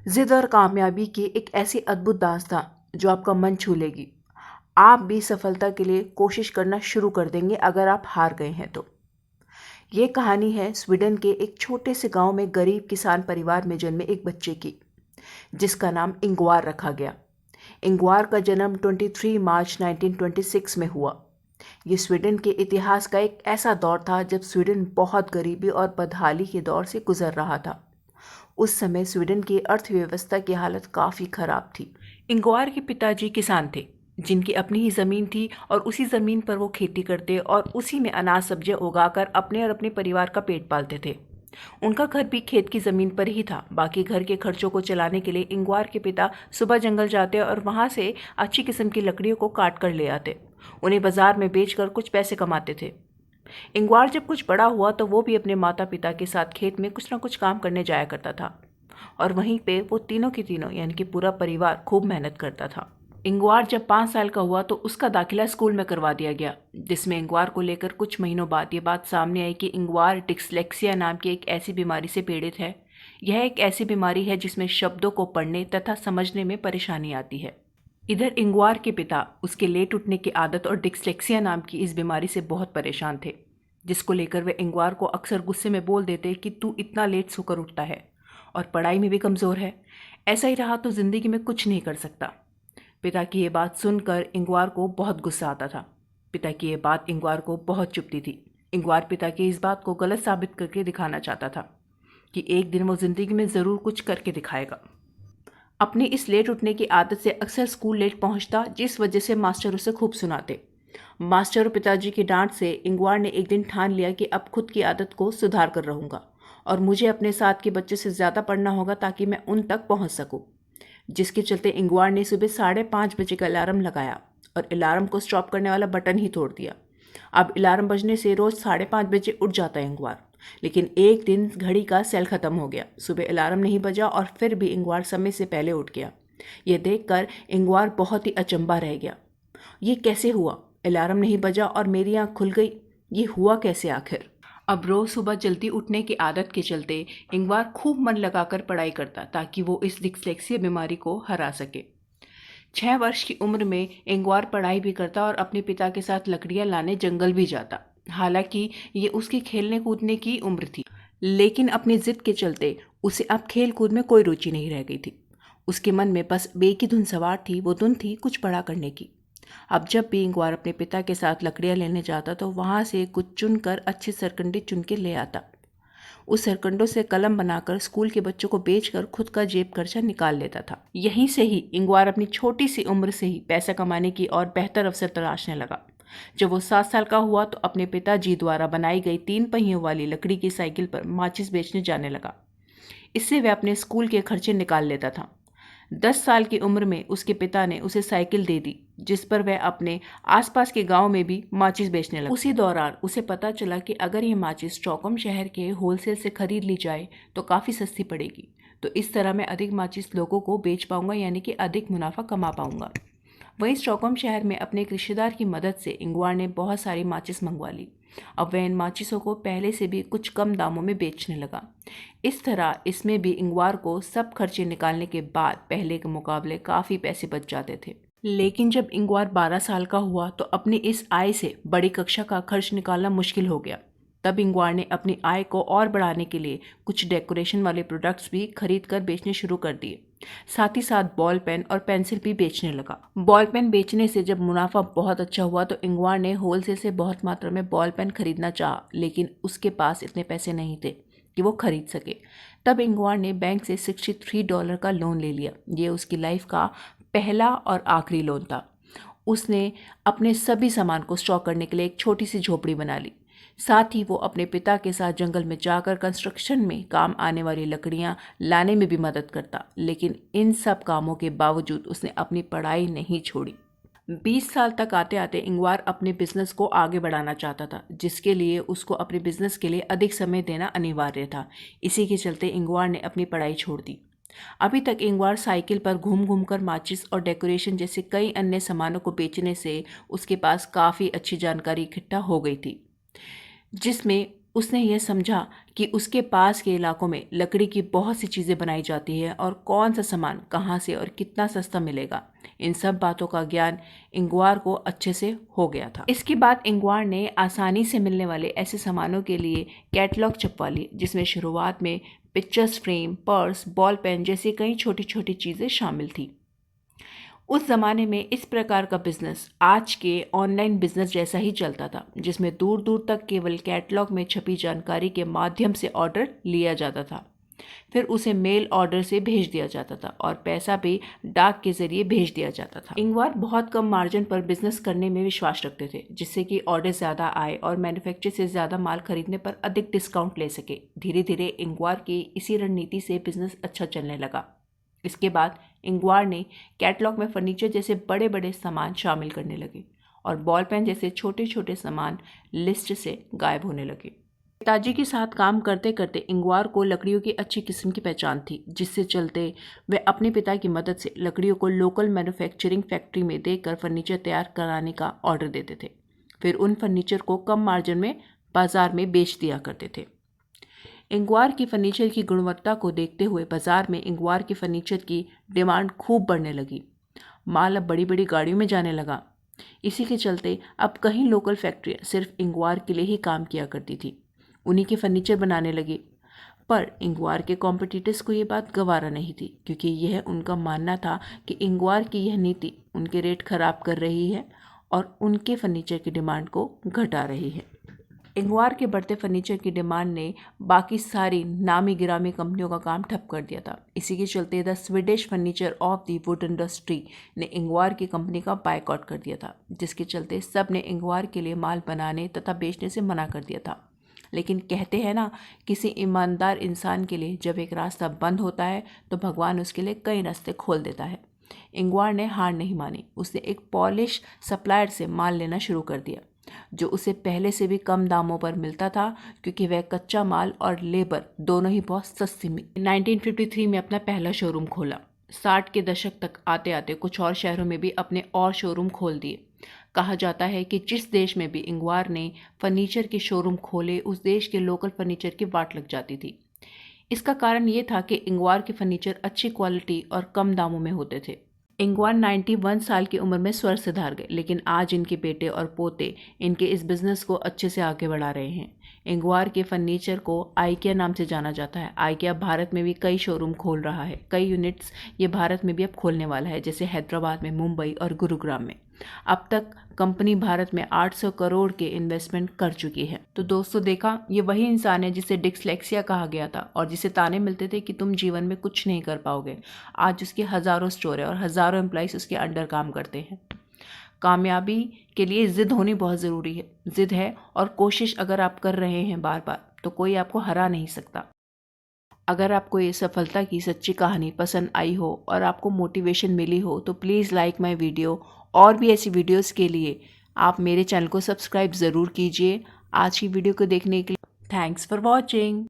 जिद और कामयाबी की एक ऐसी अद्भुत दास्तां जो आपका मन छू लेगी। आप भी सफलता के लिए कोशिश करना शुरू कर देंगे अगर आप हार गए हैं तो। ये कहानी है स्वीडन के एक छोटे से गांव में गरीब किसान परिवार में जन्मे एक बच्चे की, जिसका नाम इंगवार रखा गया। इंगवार का जन्म 23 मार्च 1926 में हुआ। ये स्वीडन के इतिहास का एक ऐसा दौर था जब स्वीडन बहुत गरीबी और बदहाली के दौर से गुजर रहा था। उस समय स्वीडन की अर्थव्यवस्था की हालत काफ़ी खराब थी। इंगवार के पिताजी किसान थे, जिनकी अपनी ही ज़मीन थी और उसी ज़मीन पर वो खेती करते और उसी में अनाज सब्जियां उगाकर अपने और अपने परिवार का पेट पालते थे। उनका घर भी खेत की ज़मीन पर ही था। बाकी घर के खर्चों को चलाने के लिए इंगवार के पिता सुबह जंगल जाते और वहाँ से अच्छी किस्म की लकड़ियों को काट कर ले आते। उन्हें बाजार में बेचकर कुछ पैसे कमाते थे। इंगवार जब कुछ बड़ा हुआ तो वो भी अपने माता पिता के साथ खेत में कुछ ना कुछ काम करने जाया करता था, और वहीं पे वो तीनों के तीनों यानी कि पूरा परिवार खूब मेहनत करता था। इंगवार जब 5 साल का हुआ तो उसका दाखिला स्कूल में करवा दिया गया, जिसमें इंगवार को लेकर कुछ महीनों बाद ये बात सामने आई कि इंगवार डिस्लेक्सिया नाम की एक ऐसी बीमारी से पीड़ित है। यह एक ऐसी बीमारी है जिसमें शब्दों को पढ़ने तथा समझने में परेशानी आती है। इधर इंगवार के पिता उसके लेट उठने की आदत और डिस्लेक्सिया नाम की इस बीमारी से बहुत परेशान थे, जिसको लेकर वे इंगवार को अक्सर गुस्से में बोल देते कि तू इतना लेट सोकर उठता है और पढ़ाई में भी कमज़ोर है। ऐसा ही रहा तो ज़िंदगी में कुछ नहीं कर सकता। पिता की ये बात सुनकर इंगवार को बहुत गुस्सा आता था। पिता की ये बात इंगवार को बहुत चुभती थी। इंगवार पिता की इस बात को गलत साबित करके दिखाना चाहता था कि एक दिन वो ज़िंदगी में ज़रूर कुछ करके दिखाएगा। अपनी इस लेट उठने की आदत से अक्सर स्कूल लेट पहुंचता, जिस वजह से मास्टर उसे खूब सुनाते। मास्टर और पिताजी की डांट से इंगवार ने एक दिन ठान लिया कि अब खुद की आदत को सुधार कर रहूंगा और मुझे अपने साथ के बच्चे से ज़्यादा पढ़ना होगा ताकि मैं उन तक पहुंच सकूं। जिसके चलते इंगवार ने सुबह 5:30 बजे का अलार्म लगाया और अलार्म को स्टॉप करने वाला बटन ही तोड़ दिया। अब अलार्म बजने से रोज़ 5:30 बजे उठ जाता है इंगवार, लेकिन एक दिन घड़ी का सेल खत्म हो गया। सुबह अलार्म नहीं बजा और फिर भी इंगवार समय से पहले उठ गया। यह देखकर इंगवार बहुत ही अचंभा रह गया। ये कैसे हुआ? अलार्म नहीं बजा और मेरी आँख खुल गई। ये हुआ कैसे आखिर? अब रोज सुबह जल्दी उठने की आदत के चलते इंगवार खूब मन लगाकर पढ़ाई करता ताकि वो इस डिस्लेक्सिया बीमारी को हरा सके। 6 वर्ष की उम्र में इंगवार पढ़ाई भी करता और अपने पिता के साथ लकड़ियां लाने जंगल भी जाता। हालांकि ये उसकी खेलने कूदने की उम्र थी, लेकिन अपनी जिद के चलते उसे अब खेल कूद में कोई रुचि नहीं रह गई थी। उसके मन में बस एक ही धुन सवार थी, वो धुन थी कुछ बड़ा करने की। अब जब भी इंगवार अपने पिता के साथ लकड़ियां लेने जाता तो वहां से कुछ चुनकर अच्छी सरकंडी चुन के ले आता। उस सरकंडों से कलम बनाकर स्कूल के बच्चों को बेचकर खुद का जेब खर्चा निकाल लेता था। यहीं से ही इंगवार अपनी छोटी सी उम्र से ही पैसा कमाने की और बेहतर अवसर तलाशने लगा। जब वो 7 साल का हुआ तो अपने पिताजी द्वारा बनाई गई 3 पहियों वाली लकड़ी की साइकिल पर माचिस बेचने जाने लगा। इससे वह अपने स्कूल के खर्चे निकाल लेता था। 10 साल की उम्र में उसके पिता ने उसे साइकिल दे दी, जिस पर वह अपने आसपास के गांव में भी माचिस बेचने लगा। उसी दौरान उसे पता चला कि अगर ये माचिस स्टॉकहोम शहर के होलसेल से खरीद ली जाए तो काफ़ी सस्ती पड़ेगी। तो इस तरह मैं अधिक माचिस लोगों को बेच पाऊंगा, यानी कि अधिक मुनाफा कमा पाऊंगा। वहीं स्टॉकहोम शहर में अपने एक रिश्तेदार की मदद से इंगवार ने बहुत सारी माचिस मंगवा ली। अब वह इन माचिसों को पहले से भी कुछ कम दामों में बेचने लगा। इस तरह इसमें भी इंगवार को सब खर्चे निकालने के बाद पहले के मुकाबले काफ़ी पैसे बच जाते थे। लेकिन जब इंगवार 12 साल का हुआ तो अपनी इस आय से बड़ी कक्षा का खर्च निकालना मुश्किल हो गया। तब इंगवार ने अपनी आय को और बढ़ाने के लिए कुछ डेकोरेशन वाले प्रोडक्ट्स भी खरीद कर बेचने शुरू कर दिए। साथ ही साथ बॉल पेन और पेंसिल भी बेचने लगा। बॉल पेन बेचने से जब मुनाफा बहुत अच्छा हुआ तो इंगवार ने होलसेल से बहुत मात्रा में बॉल पेन खरीदना चाहा, लेकिन उसके पास इतने पैसे नहीं थे कि वो खरीद सके। तब इंगवार ने बैंक से $63 का लोन ले लिया। ये उसकी लाइफ का पहला और आखिरी लोन था। उसने अपने सभी सामान को स्टॉक करने के लिए एक छोटी सी झोपड़ी बना ली। साथ ही वो अपने पिता के साथ जंगल में जाकर कंस्ट्रक्शन में काम आने वाली लकड़ियां लाने में भी मदद करता। लेकिन इन सब कामों के बावजूद उसने अपनी पढ़ाई नहीं छोड़ी। 20 साल तक आते आते इंगवार अपने बिजनेस को आगे बढ़ाना चाहता था, जिसके लिए उसको अपने बिजनेस के लिए अधिक समय देना अनिवार्य था। इसी के चलते इंगवार ने अपनी पढ़ाई छोड़ दी। अभी तक इंगवार साइकिल पर घूम घूम कर माचिस और डेकोरेशन जैसे कई अन्य सामानों को बेचने से उसके पास काफ़ी अच्छी जानकारी इकट्ठा हो गई थी, जिसमें उसने यह समझा कि उसके पास के इलाकों में लकड़ी की बहुत सी चीज़ें बनाई जाती है और कौन सा सामान कहाँ से और कितना सस्ता मिलेगा, इन सब बातों का ज्ञान इंगवार को अच्छे से हो गया था। इसके बाद इंगवार ने आसानी से मिलने वाले ऐसे सामानों के लिए कैटलॉग छपवा लिए, जिसमें शुरुआत में pictures frame, purse, ball pen जैसी कई छोटी छोटी चीज़ें शामिल थी। उस ज़माने में इस प्रकार का बिजनेस आज के ऑनलाइन बिजनेस जैसा ही चलता था, जिसमें दूर दूर तक केवल कैटलॉग में छपी जानकारी के माध्यम से ऑर्डर लिया जाता था, फिर उसे मेल ऑर्डर से भेज दिया जाता था और पैसा भी डाक के जरिए भेज दिया जाता था। इंगवार बहुत कम मार्जिन पर बिजनेस करने में विश्वास रखते थे, जिससे कि ऑर्डर ज़्यादा आए और मैन्युफैक्चर से ज़्यादा माल खरीदने पर अधिक डिस्काउंट ले सके। धीरे धीरे इंगवार की इसी रणनीति से बिजनेस अच्छा चलने लगा। इसके बाद इंगवार ने कैटलॉग में फर्नीचर जैसे बड़े बड़े सामान शामिल करने लगे और बॉल पेन जैसे छोटे छोटे सामान लिस्ट से गायब होने लगे। पिताजी के साथ काम करते करते इंगवार को लकड़ियों की अच्छी किस्म की पहचान थी, जिससे चलते वे अपने पिता की मदद से लकड़ियों को लोकल मैन्युफैक्चरिंग फैक्ट्री में देकर फर्नीचर तैयार कराने का ऑर्डर देते थे। फिर उन फर्नीचर को कम मार्जिन में बाजार में बेच दिया करते थे। इंगवार की फर्नीचर की गुणवत्ता को देखते हुए बाजार में इंगवार की फर्नीचर की डिमांड खूब बढ़ने लगी। माल अब बड़ी बड़ी गाड़ियों में जाने लगा। इसी के चलते अब कई लोकल फैक्ट्रियाँ सिर्फ इंगवार के लिए ही काम किया करती थी, उन्हीं के फर्नीचर बनाने लगे। पर इंगवार के कॉम्पिटिटर्स को ये बात गवारा नहीं थी, क्योंकि यह उनका मानना था कि इंगवार की यह नीति उनके रेट खराब कर रही है और उनके फर्नीचर की डिमांड को घटा रही है। इंगवार के बढ़ते फर्नीचर की डिमांड ने बाकी सारी नामी गिरामी कंपनियों का काम ठप कर दिया था। इसी के चलते the Swedish furniture of the wood industry ने इंगवार की कंपनी का बायकॉट कर दिया था, जिसके चलते सब ने इंगवार के लिए माल बनाने तथा बेचने से मना कर दिया था। लेकिन कहते हैं ना, किसी ईमानदार इंसान के लिए जब एक रास्ता बंद होता है तो भगवान उसके लिए कई रास्ते खोल देता है। इंगवार ने हार नहीं मानी। उसने एक पॉलिश सप्लायर से माल लेना शुरू कर दिया, जो उसे पहले से भी कम दामों पर मिलता था, क्योंकि वह कच्चा माल और लेबर दोनों ही बहुत सस्ती में। 1953 में अपना पहला शोरूम खोला। 60 के दशक तक आते आते कुछ और शहरों में भी अपने और शोरूम खोल दिए। कहा जाता है कि जिस देश में भी इंगवार ने फर्नीचर के शोरूम खोले, उस देश के लोकल फर्नीचर की वाट लग जाती थी। इसका कारण ये था कि इंगवार के फर्नीचर अच्छी क्वालिटी और कम दामों में होते थे। इंगवार 91 साल की उम्र में स्वर्ग सिधार गए, लेकिन आज इनके बेटे और पोते इनके इस बिज़नेस को अच्छे से आगे बढ़ा रहे हैं। इंगवार के फर्नीचर को आइकिया नाम से जाना जाता है। आइकिया भारत में भी कई शोरूम खोल रहा है। कई यूनिट्स ये भारत में भी अब खोलने वाला है, जैसे हैदराबाद में, मुंबई और गुरुग्राम में। अब तक कंपनी भारत में 800 करोड़ के इन्वेस्टमेंट कर चुकी है। तो दोस्तों, देखा, ये वही इंसान है जिसे डिस्लेक्सिया कहा गया था और जिसे ताने मिलते थे कि तुम जीवन में कुछ नहीं कर पाओगे। आज उसके हज़ारों स्टोर है और हज़ारों एम्प्लॉइज उसके अंडर काम करते हैं। कामयाबी के लिए ज़िद होनी बहुत ज़रूरी है। ज़िद है और कोशिश अगर आप कर रहे हैं बार बार, तो कोई आपको हरा नहीं सकता। अगर आपको ये सफलता की सच्ची कहानी पसंद आई हो और आपको मोटिवेशन मिली हो, तो प्लीज़ लाइक माय वीडियो। और भी ऐसी वीडियोस के लिए आप मेरे चैनल को सब्सक्राइब ज़रूर कीजिए। आज की वीडियो को देखने के लिए थैंक्स फॉर वॉचिंग।